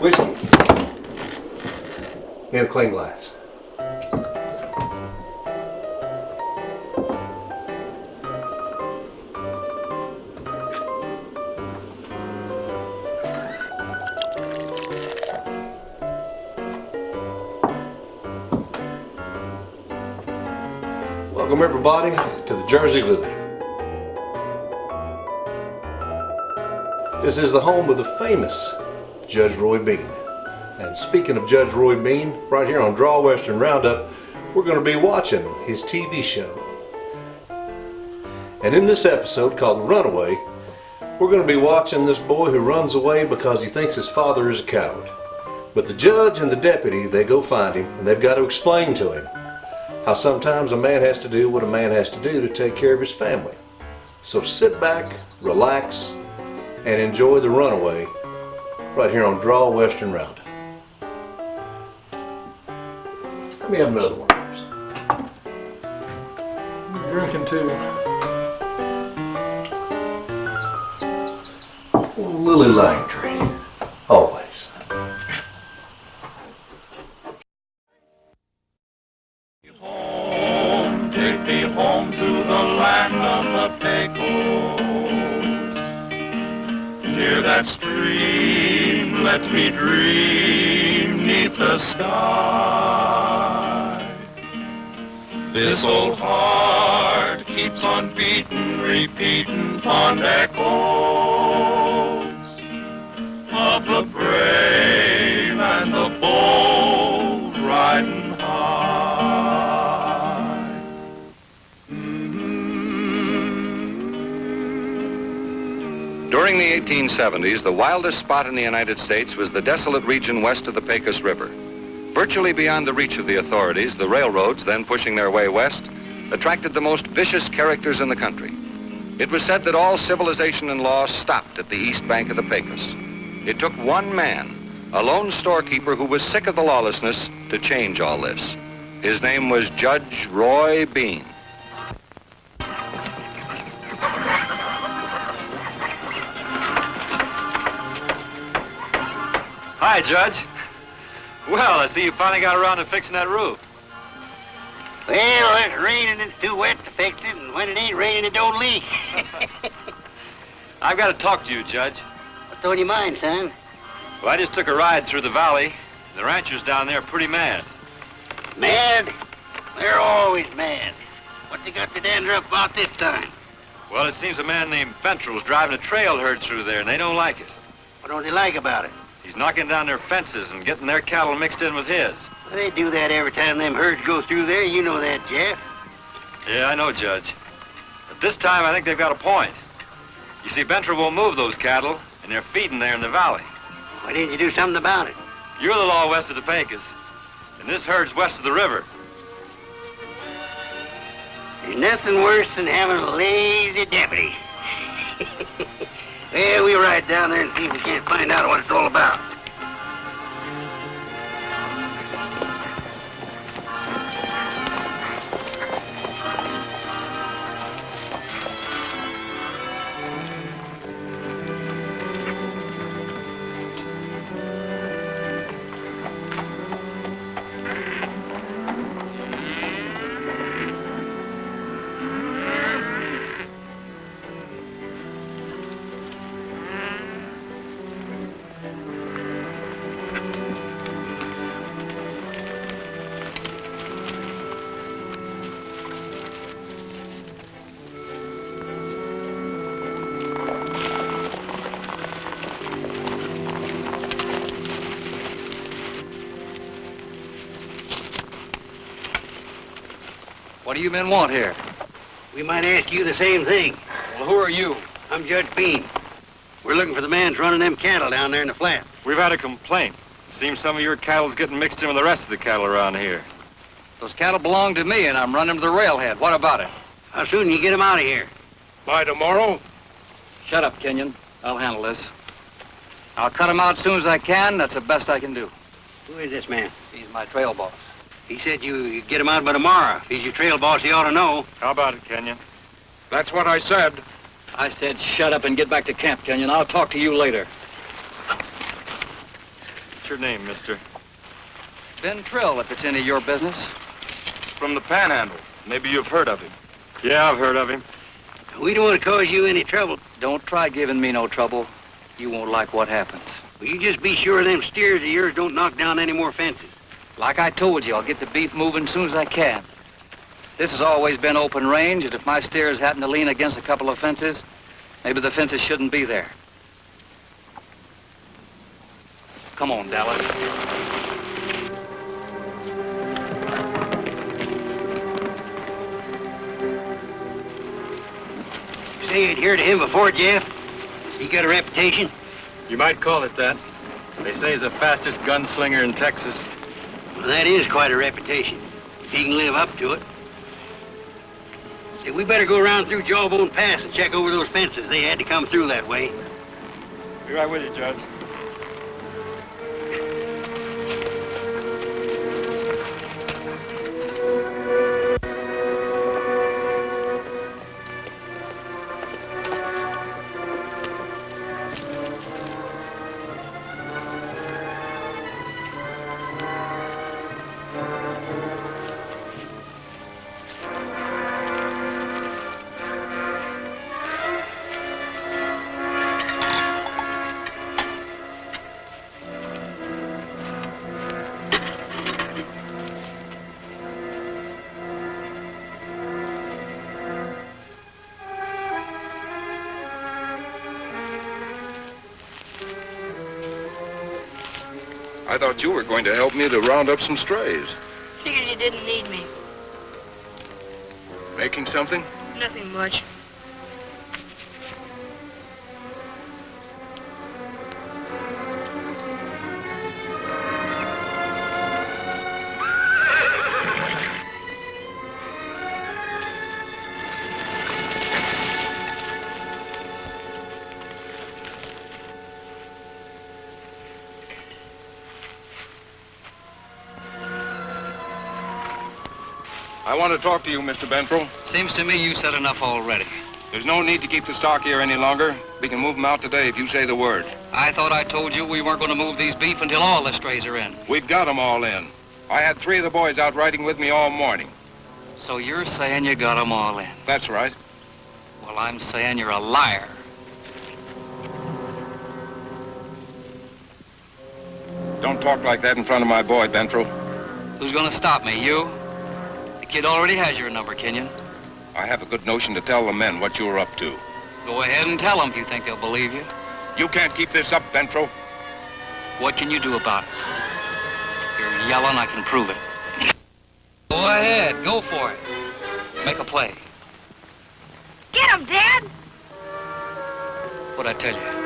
whiskey in a clean glass. Welcome everybody to the Jersey Lily. This is the home of the famous Judge Roy Bean. And speaking of Judge Roy Bean, right here on Draw Western Roundup, we're going to be watching his TV show. And in this episode called The Runaway, we're going to be watching this boy who runs away because he thinks his father is a coward. But the judge and the deputy, they go find him, and they've got to explain to him how sometimes a man has to do what a man has to do to take care of his family. So sit back, relax, and enjoy The Runaway right here on Draw Western Roundup. Let me have another one first. I'm drinking too. Lily Lime Tree, always. Take me home to the land of the Pecos. Near that stream, let me dream neath the sky. This old heart keeps on beating, repeating fond echoes of the brave and the bold riding high. During the 1870s, the wildest spot in the United States was the desolate region west of the Pecos River. Virtually beyond the reach of the authorities, the railroads, then pushing their way west, attracted the most vicious characters in the country. It was said that all civilization and law stopped at the east bank of the Pecos. It took one man, a lone storekeeper who was sick of the lawlessness, to change all this. His name was Judge Roy Bean. Hi, Judge. Well, I see you finally got around to fixing that roof. Well, it's raining, it's too wet to fix it, and when it ain't raining, it don't leak. I've got to talk to you, Judge. What's on your mind, son? Well, I just took a ride through the valley. The ranchers down there are pretty mad. Mad? They're always mad. What they got to dander up about this time? Well, it seems a man named Ventral's driving a trail herd through there, and they don't like it. What don't they like about it? He's knocking down their fences and getting their cattle mixed in with his. They do that every time them herds go through there. You know that, Jeff. Yeah, I know, Judge. But this time, I think they've got a point. You see, Ventral won't move those cattle, and they're feeding there in the valley. Why didn't you do something about it? You're the law west of the Pecos, and this herd's west of the river. There's nothing worse than having a lazy deputy. Well, we'll ride down there and see if we can't find out what it's all about. What do you men want here? We might ask you the same thing. Well, who are you? I'm Judge Bean. We're looking for the man that's running them cattle down there in the flat. We've had a complaint. Seems some of your cattle's getting mixed in with the rest of the cattle around here. Those cattle belong to me, and I'm running to the railhead. What about it? How soon can you get them out of here? By tomorrow? Shut up, Kenyon. I'll handle this. I'll cut them out as soon as I can. That's the best I can do. Who is this man? He's my trail boss. He said you'd get him out by tomorrow. If he's your trail boss, he ought to know. How about it, Kenyon? That's what I said. I said shut up and get back to camp, Kenyon. I'll talk to you later. your name, mister? Ben Trill, if it's any of your business. From the Panhandle. Maybe you've heard of him. Yeah, I've heard of him. We don't want to cause you any trouble. Don't try giving me no trouble. You won't like what happens. Well, you just be sure them steers of yours don't knock down any more fences. Like I told you, I'll get the beef moving as soon as I can. This has always been open range, and if my steers happen to lean against a couple of fences, maybe the fences shouldn't be there. Come on, Dallas. Say you'd heard of him before, Jeff? He got a reputation. You might call it that. They say he's the fastest gunslinger in Texas. Well, that is quite a reputation, if he can live up to it. Say, we better go around through Jawbone Pass and check over those fences. They had to come through that way. Be right with you, Judge. I thought you were going to help me to round up some strays. Figured you didn't need me. Making something? Nothing much. I want to talk to you, Mr. Benfro. Seems to me you said enough already. There's no need to keep the stock here any longer. We can move them out today if you say the word. I thought I told you we weren't going to move these beef until all the strays are in. We've got them all in. I had 3 of the boys out riding with me all morning. So you're saying you got 'em all in? That's right. Well, I'm saying you're a liar. Don't talk like that in front of my boy, Benfro. Who's going to stop me, you? The kid already has your number, Kenyon. I have a good notion to tell the men what you're up to. Go ahead and tell them if you think they'll believe you. You can't keep this up, Benfro. What can you do about it? You're yelling, I can prove it. Go ahead, go for it. Make a play. Get him, Dad! What'd I tell you?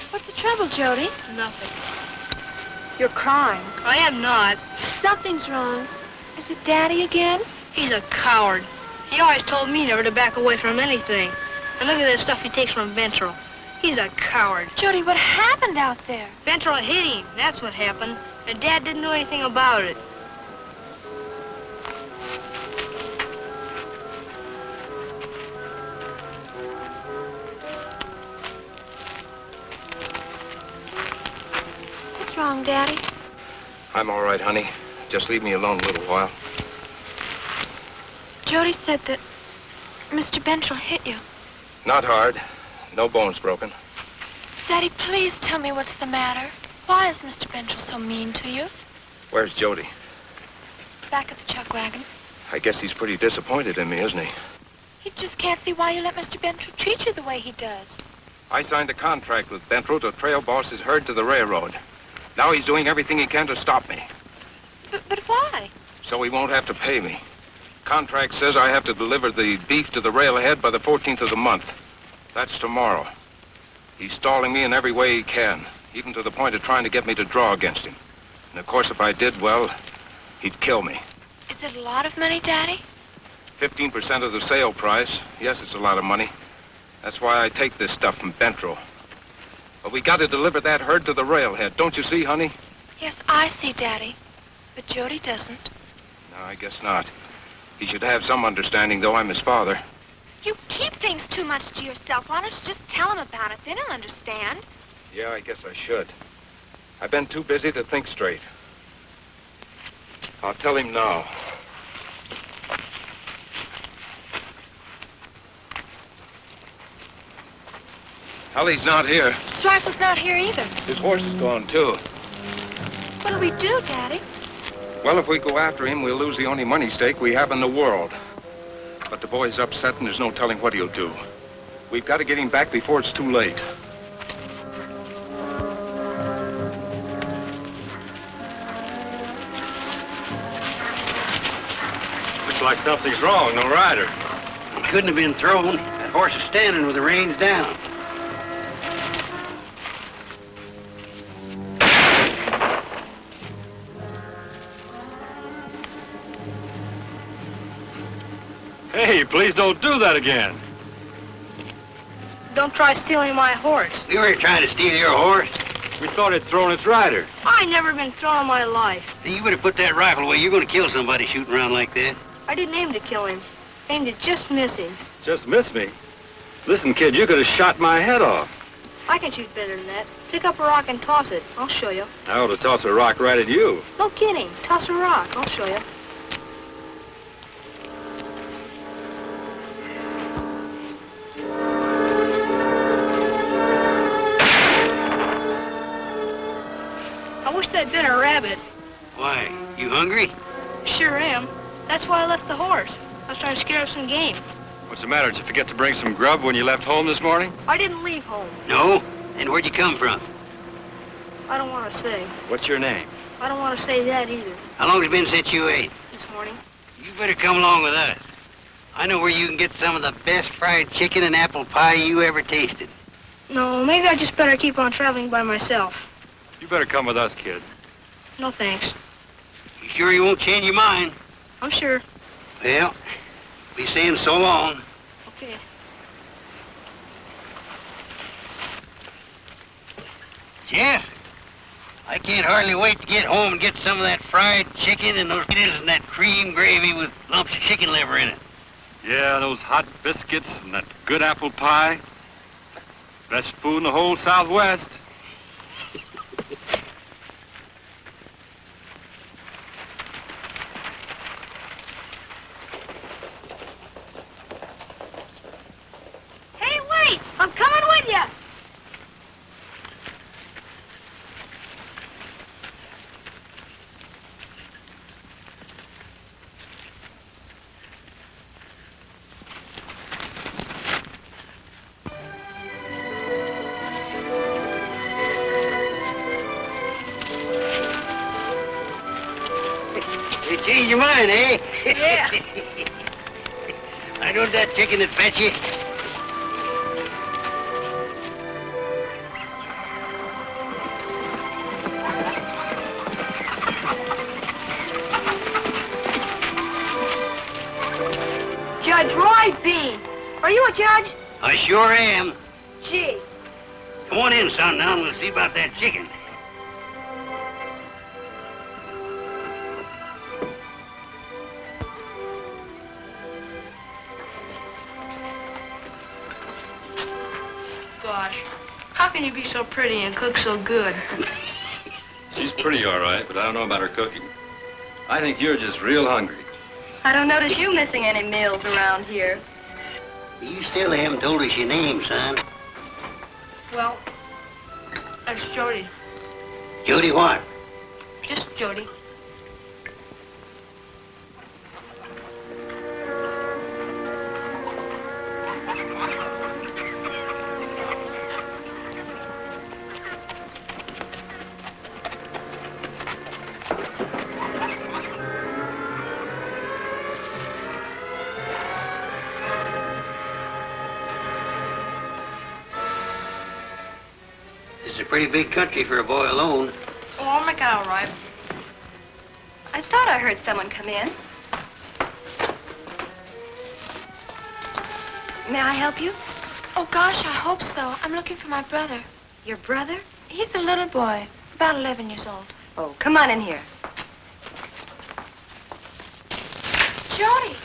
What's the trouble, Jody? Nothing. You're crying. I am not. Something's wrong. Is it Daddy again? He's a coward. He always told me never to back away from anything. And look at the stuff he takes from Ventral. He's a coward. Jody, what happened out there? Ventral hit him. That's what happened. And Dad didn't know anything about it. What's wrong, Daddy? I'm all right, honey. Just leave me alone a little while. Jody said that Mr. Bentrell hit you. Not hard. No bones broken. Daddy, please tell me what's the matter. Why is Mr. Bentrell so mean to you? Where's Jody? Back at the chuck wagon. I guess he's pretty disappointed in me, isn't he? He just can't see why you let Mr. Bentrell treat you the way he does. I signed a contract with Bentrell to trail boss his herd to the railroad. Now he's doing everything he can to stop me. But why? So he won't have to pay me. Contract says I have to deliver the beef to the railhead by the 14th of the month. That's tomorrow. He's stalling me in every way he can. even to the point of trying to get me to draw against him. And of course, if I did, well, he'd kill me. Is it a lot of money, Daddy? 15% of the sale price. Yes, it's a lot of money. That's why I take this stuff from Bentro. But we got to deliver that herd to the railhead. Don't you see, honey? Yes, I see, Daddy. But Jody doesn't. No, I guess not. He should have some understanding, though I'm his father. You keep things too much to yourself. Why don't you just tell them about it? They don't understand. Yeah, I guess I should. I've been too busy to think straight. I'll tell him now. Hallie's not here. His rifle's not here either. His horse is gone, too. What'll we do, Daddy? Well, if we go after him, we'll lose the only money stake we have in the world. But the boy's upset, and there's no telling what he'll do. We've got to get him back before it's too late. Looks like something's wrong. No rider. It couldn't have been thrown. That horse is standing with the reins down. Hey, please don't do that again. Don't try stealing my horse. We weren't trying to steal your horse. We thought it'd thrown its rider. I never been thrown in my life. You better put that rifle away. You're going to kill somebody shooting around like that. I didn't aim to kill him. Aimed to just miss him. Just missed me. Listen, kid, you could have shot my head off. I can shoot better than that. Pick up a rock and toss it. I'll show you. I ought to toss a rock right at you. No kidding. Toss a rock. I'll show you. I wish there'd been a rabbit. Why, you hungry? Sure am. That's why I left the horse. I was trying to scare up some game. What's the matter? Did you forget to bring some grub when you left home this morning? I didn't leave home. No? Then where'd you come from? I don't want to say. What's your name? I don't want to say that either. How long has it been since you ate? This morning. You better come along with us. I know where you can get some of the best fried chicken and apple pie you ever tasted. No, maybe I just better keep on traveling by myself. You better come with us, kid. No thanks. You sure you won't change your mind? I'm sure. Well, be saying so long. Okay. Jeff, I can't hardly wait to get home and get some of that fried chicken and those potatoes and that cream gravy with lumps of chicken liver in it. Yeah, those hot biscuits and that good apple pie. Best food in the whole Southwest. Hey, wait! I'm coming with you! You changed your mind, eh? Yeah. I know that chicken that fetch you. Judge Roy Bean. Are you a judge? I sure am. Gee. Come on in, son, now, and we'll see about that chicken. Gosh. How can you be so pretty and cook so good? She's pretty, all right, but I don't know about her cooking. I think you're just real hungry. I don't notice you missing any meals around here. You still haven't told us your name, son. Well, that's Jody. Jody what? Just Jody. Is It's a pretty big country for a boy alone. Oh, I'll make it all right. I thought I heard someone come in. May I help you? Oh, gosh, I hope so. I'm looking for my brother. Your brother? He's a little boy, about 11 years old. Oh, come on in here. Jody,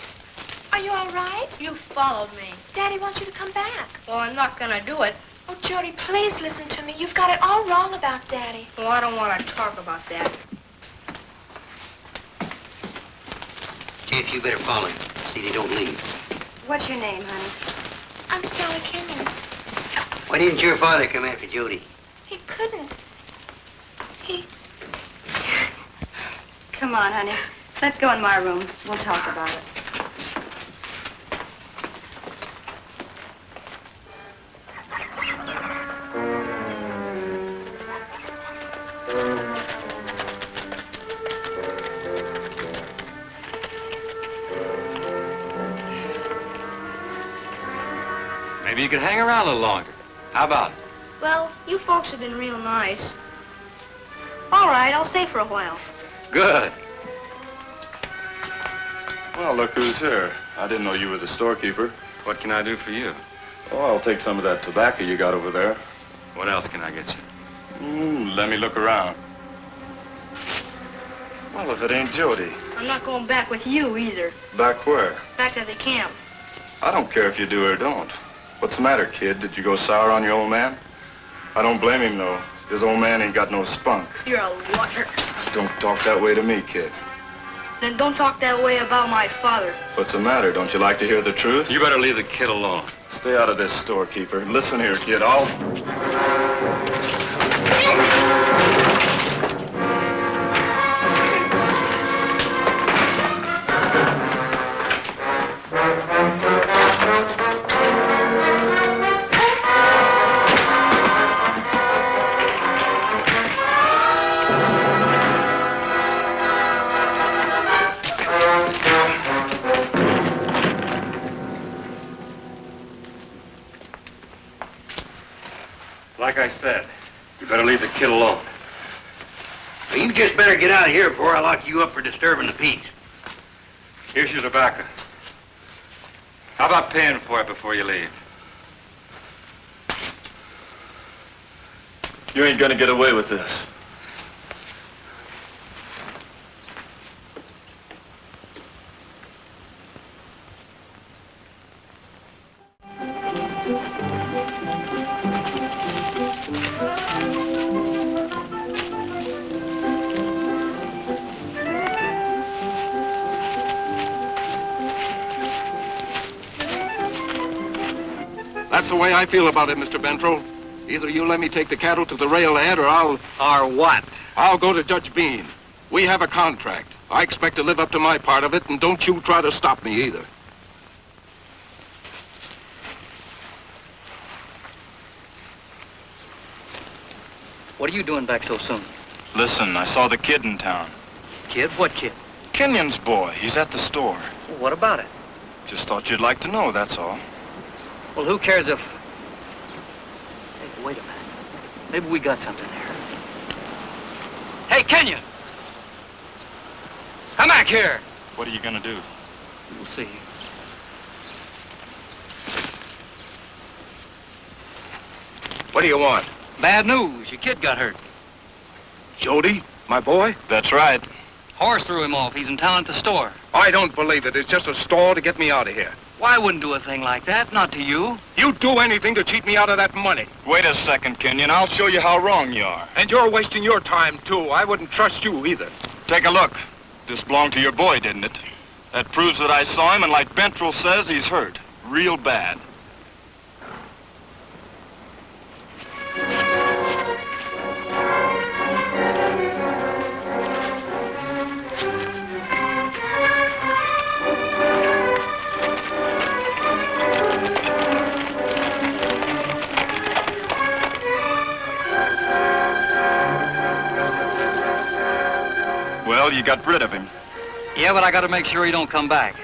are you all right? You followed me. Daddy wants you to come back. Well, I'm not gonna do it. Oh, Jody, please listen to me. You've got it all wrong about Daddy. Well, I don't want to talk about that. Jeff, you better follow him. See they don't leave. What's your name, honey? I'm Sally Kenyon. Why didn't your father come after Jody? He couldn't. He... Come on, honey. Let's go in my room. We'll talk about it. Maybe you could hang around a little longer. How about it? Well, you folks have been real nice. All right, I'll stay for a while. Good. Well, look who's here. I didn't know you were the storekeeper. What can I do for you? Oh, I'll take some of that tobacco you got over there. What else can I get you? Let me look around. Well, if it ain't Jody. I'm not going back with you either. Back where? Back to the camp. I don't care if you do or don't. What's the matter, kid? Did you go sour on your old man? I don't blame him, though. His old man ain't got no spunk. You're a liar. Don't talk that way to me, kid. Then don't talk that way about my father. What's the matter? Don't you like to hear the truth? You better leave the kid alone. Stay out of this, storekeeper. Listen here, kid. I'll... Like I said, you better leave the kid alone. Well, you just better get out of here before I lock you up for disturbing the peace. Here's your tobacco. How about paying for it before you leave? You ain't gonna get away with this. That's the way I feel about it, Mr. Bentrell. Either you let me take the cattle to the railhead or I'll... Or what? I'll go to Judge Bean. We have a contract. I expect to live up to my part of it, and don't you try to stop me either. What are you doing back so soon? Listen, I saw the kid in town. Kid? What kid? Kenyon's boy. He's at the store. Well, what about it? Just thought you'd like to know, that's all. Well, who cares if... Hey, wait a minute. Maybe we got something there. Hey, Kenyon! Come back here! What are you gonna do? We'll see. What do you want? Bad news. Your kid got hurt. Jody? My boy? That's right. Horse threw him off. He's in town at the store. I don't believe it. It's just a stall to get me out of here. Why wouldn't do a thing like that? Not to you. You'd do anything to cheat me out of that money. Wait a second, Kenyon. I'll show you how wrong you are. And you're wasting your time, too. I wouldn't trust you either. Take a look. This belonged to your boy, didn't it? That proves that I saw him, and like Bentrell says, he's hurt. Real bad. Well, you got rid of him. Yeah, but I gotta make sure he don't come back.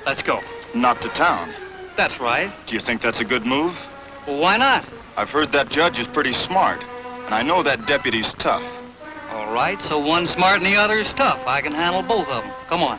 Let's go. Not to town. That's right. Do you think that's a good move? Well, why not? I've heard that judge is pretty smart, and I know that deputy's tough. All right, so one's smart and the other is tough. I can handle both of them. Come on.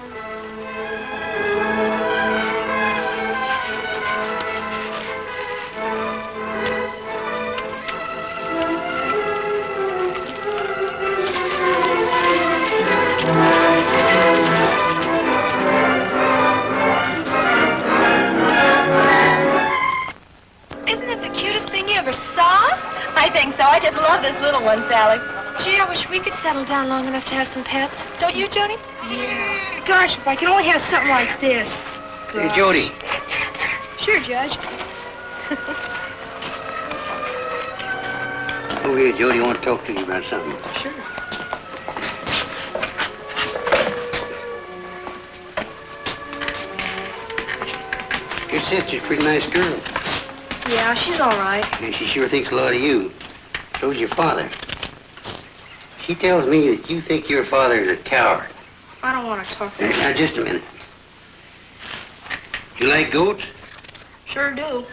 Isn't it the cutest thing you ever saw? I think so. I just love this little one, Sally. Gee, I wish we could settle down long enough to have some pets. Don't you, Jody? Yeah. Gosh, if I could only have something like this. Hey, Jody. Sure, Judge. Over here, Jody. I want to talk to you about something. Sure. Your sister's a pretty nice girl. Yeah, she's all right. Yeah, she sure thinks a lot of you. So's your father. She tells me that you think your father is a coward. I don't want to talk. Now, just a minute. You like goats? Sure do.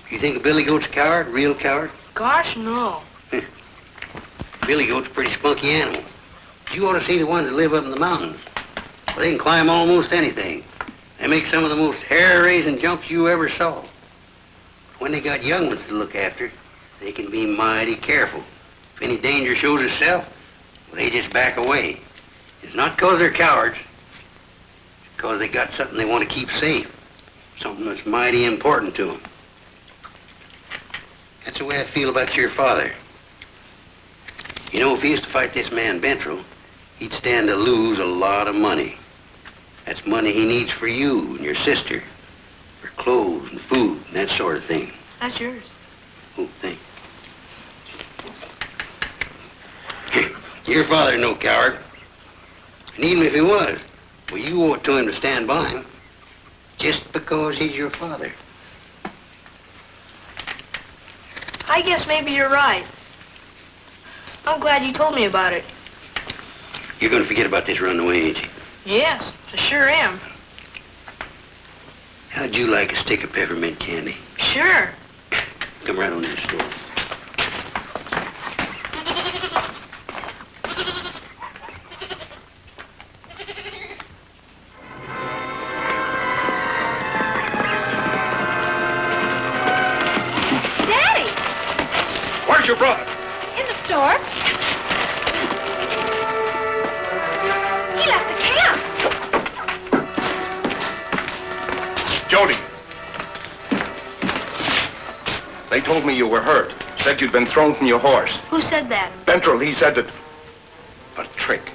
You think a billy goat's a coward, a real coward? Gosh, no. Billy goat's a pretty spunky animal. You ought to see the ones that live up in the mountains. Well, they can climb almost anything. They make some of the most hair-raising jumps you ever saw. When they got young ones to look after, they can be mighty careful. If any danger shows itself, they just back away. It's not because they're cowards. It's because they got something they want to keep safe. Something that's mighty important to them. That's the way I feel about your father. You know, if he used to fight this man Bentrell, he'd stand to lose a lot of money. That's money he needs for you and your sister. For clothes and food and that sort of thing. That's yours. Oh, thanks. Your father's no coward. And even if he was, well, you owe it to him to stand by him. Just because he's your father. I guess maybe you're right. I'm glad you told me about it. You're going to forget about this runaway, ain't you? Yes, I sure am. How'd you like a stick of peppermint candy? Sure. Come right on in the store. Daddy! Where's your brother? In the store. He left the camp. Jody. They told me you were hurt. Said you'd been thrown from your horse. Who said that? Bentrell, he said that... A trick.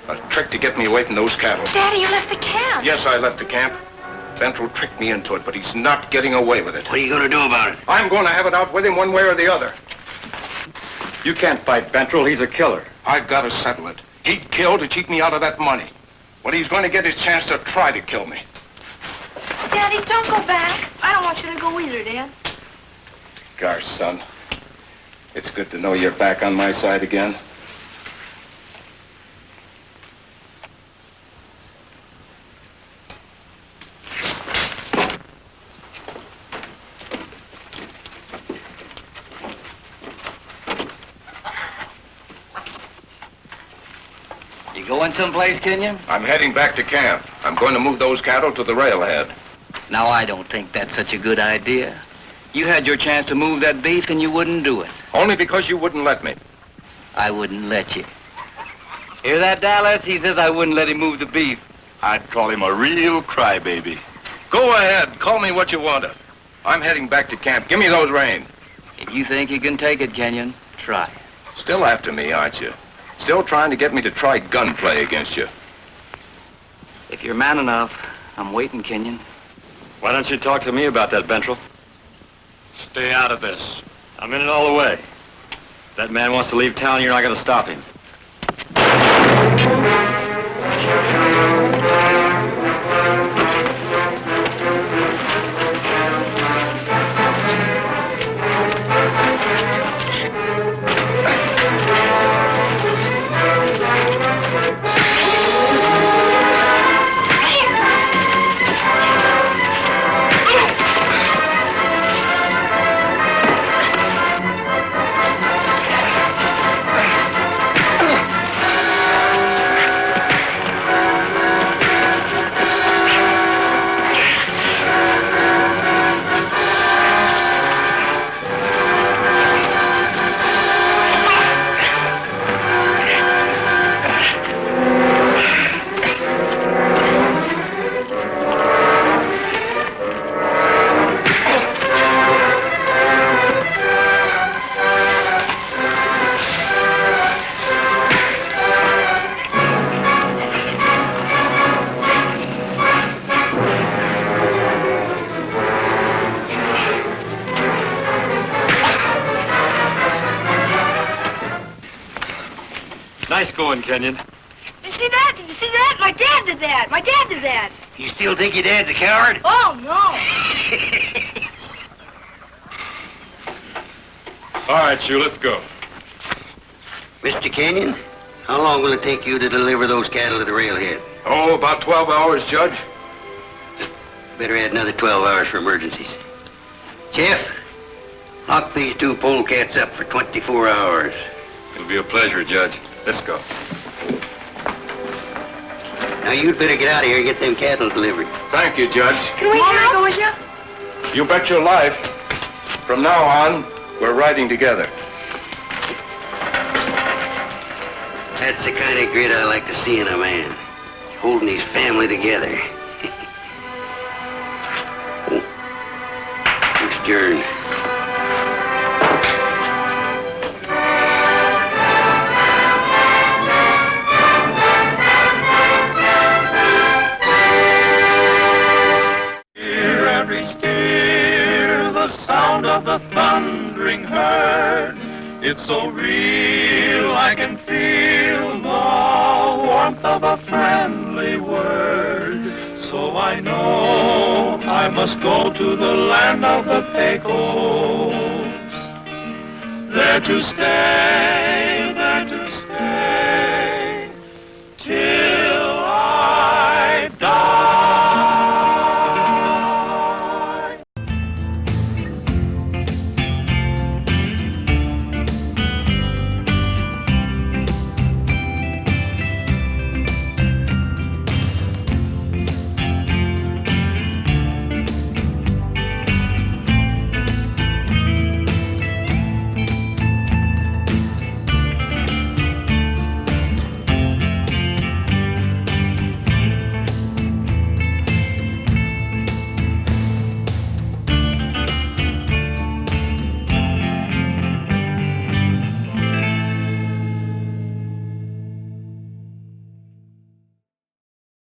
A trick to get me away from those cattle. Daddy, you left the camp. Yes, I left the camp. Bentrell tricked me into it, but he's not getting away with it. What are you going to do about it? I'm going to have it out with him one way or the other. You can't fight Bentrell. He's a killer. I've got to settle it. He'd kill to keep me out of that money. But he's going to get his chance to try to kill me. Daddy, don't go back. I don't want you to go either, Dad. Gosh, son. It's good to know you're back on my side again. You going someplace, Kenyon? I'm heading back to camp. I'm going to move those cattle to the railhead. Now, I don't think that's such a good idea. You had your chance to move that beef and you wouldn't do it. Only because you wouldn't let me. I wouldn't let you. Hear that, Dallas? He says I wouldn't let him move the beef. I'd call him a real crybaby. Go ahead. Call me what you want to. I'm heading back to camp. Give me those reins. If you think you can take it, Kenyon, try. Still after me, aren't you? Still trying to get me to try gunplay against you. If you're man enough, I'm waiting, Kenyon. Why don't you talk to me about that, Bentrell? Stay out of this. I'm in it all the way. If that man wants to leave town, you're not going to stop him. Nice going, Kenyon. You see that? Did you see that? My dad did that. My dad did that. You still think your dad's a coward? Oh, no. All right, Shu, let's go. Mr. Kenyon, how long will it take you to deliver those cattle to the railhead? Oh, about 12 hours, Judge. Better add another 12 hours for emergencies. Jeff, lock these two polecats up for 24 hours. It'll be a pleasure, Judge. Let's go. Now, you'd better get out of here and get them cattle delivered. Thank you, Judge. Can we go with you? You bet your life. From now on, we're riding together. That's the kind of grit I like to see in a man. Holding his family together. Where's Jern? Hear every steer, the sound of the thundering herd. It's so real I can feel the warmth of a friendly word. So I know I must go to the land of the Pecos. There to stay, there to